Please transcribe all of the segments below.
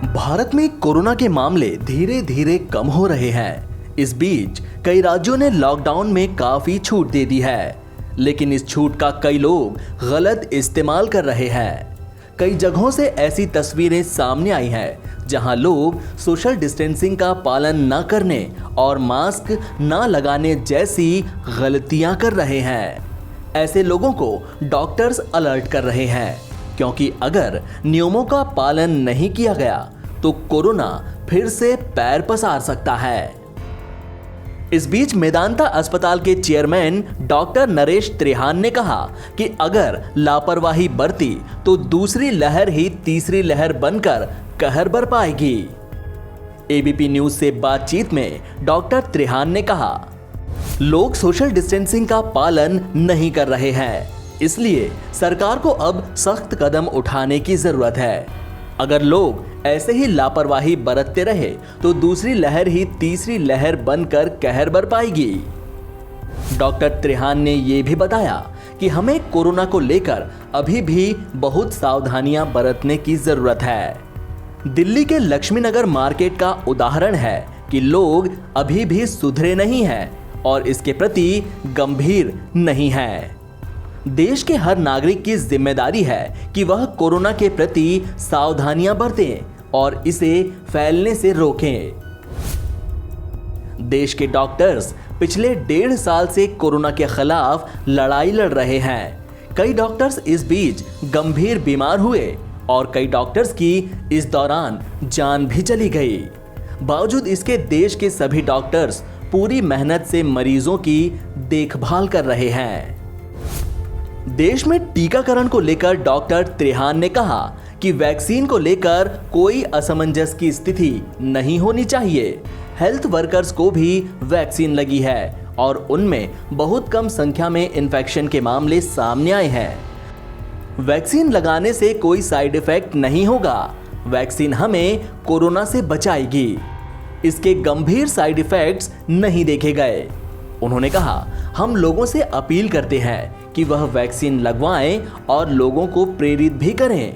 भारत में कोरोना के मामले धीरे धीरे कम हो रहे हैं। इस बीच कई राज्यों ने लॉकडाउन में काफी छूट दे दी है, लेकिन इस छूट का कई लोग गलत इस्तेमाल कर रहे हैं। कई जगहों से ऐसी तस्वीरें सामने आई हैं जहां लोग सोशल डिस्टेंसिंग का पालन न करने और मास्क न लगाने जैसी गलतियां कर रहे हैं। ऐसे लोगों को डॉक्टर्स अलर्ट कर रहे हैं, क्योंकि अगर नियमों का पालन नहीं किया गया तो कोरोना फिर से पैर पसार सकता है। इस बीच मेदांता अस्पताल के चेयरमैन डॉक्टर नरेश त्रिहान ने कहा कि अगर लापरवाही बरती तो दूसरी लहर ही तीसरी लहर बनकर कहर बरपाएगी। एबीपी न्यूज से बातचीत में डॉक्टर त्रिहान ने कहा, लोग सोशल डिस्टेंसिंग का पालन नहीं कर रहे हैं, इसलिए सरकार को अब सख्त कदम उठाने की जरूरत है। अगर लोग ऐसे ही लापरवाही बरतते रहे तो दूसरी लहर ही तीसरी लहर बनकर कहर बरपाएगी। डॉक्टर त्रिहान ने यह भी बताया कि हमें कोरोना को लेकर अभी भी बहुत सावधानियां बरतने की जरूरत है। दिल्ली के लक्ष्मीनगर मार्केट का उदाहरण है कि लोग अभी भी सुधरे नहीं हैं और इसके प्रति गंभीर नहीं हैं। देश के हर नागरिक की जिम्मेदारी है कि वह कोरोना के प्रति सावधानियां बरतें और इसे फैलने से रोकें। देश के डॉक्टर्स पिछले 1.5 साल से कोरोना के खिलाफ लड़ाई लड़ रहे हैं। कई डॉक्टर्स इस बीच गंभीर बीमार हुए और कई डॉक्टर्स की इस दौरान जान भी चली गई। बावजूद इसके देश के सभी डॉक्टर्स पूरी मेहनत से मरीजों की देखभाल कर रहे हैं। देश में टीकाकरण को लेकर डॉक्टर त्रिहान ने कहा कि वैक्सीन को लेकर कोई असमंजस की स्थिति नहीं होनी चाहिए। हेल्थ वर्कर्स को भी वैक्सीन लगी है और उनमें बहुत कम संख्या में इन्फेक्शन के मामले सामने आए हैं। वैक्सीन लगाने से कोई साइड इफेक्ट नहीं होगा। वैक्सीन हमें कोरोना से बचाएगी। इसके गंभीर साइड इफेक्ट्स नहीं देखे गए। उन्होंने कहा, हम लोगों से अपील करते हैं कि वह वैक्सीन लगवाएं और लोगों को प्रेरित भी करें।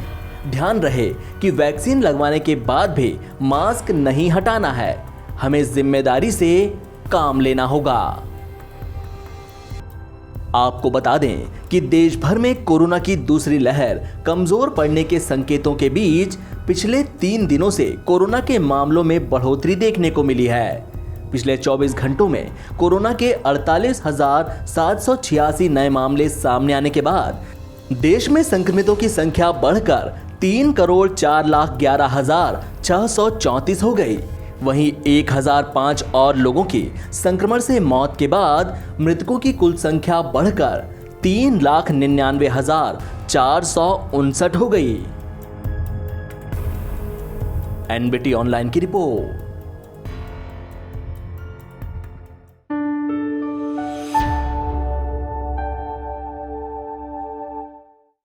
ध्यान रहे कि वैक्सीन लगवाने के बाद भी मास्क नहीं हटाना है। हमें जिम्मेदारी से काम लेना होगा। आपको बता दें कि देश भर में कोरोना की दूसरी लहर कमजोर पड़ने के संकेतों के बीच पिछले 3 दिनों से कोरोना के मामलों में बढ़ोतरी देखने को मिली है। पिछले 24 घंटों में कोरोना के 48,786 नए मामले सामने आने के बाद देश में संक्रमितों की संख्या बढ़कर 3,04,11,634 हो गई। वहीं 1,005 और लोगों की संक्रमण से मौत के बाद मृतकों की कुल संख्या बढ़कर 3,99,459 हो गई। एनबीटी ऑनलाइन की रिपोर्ट।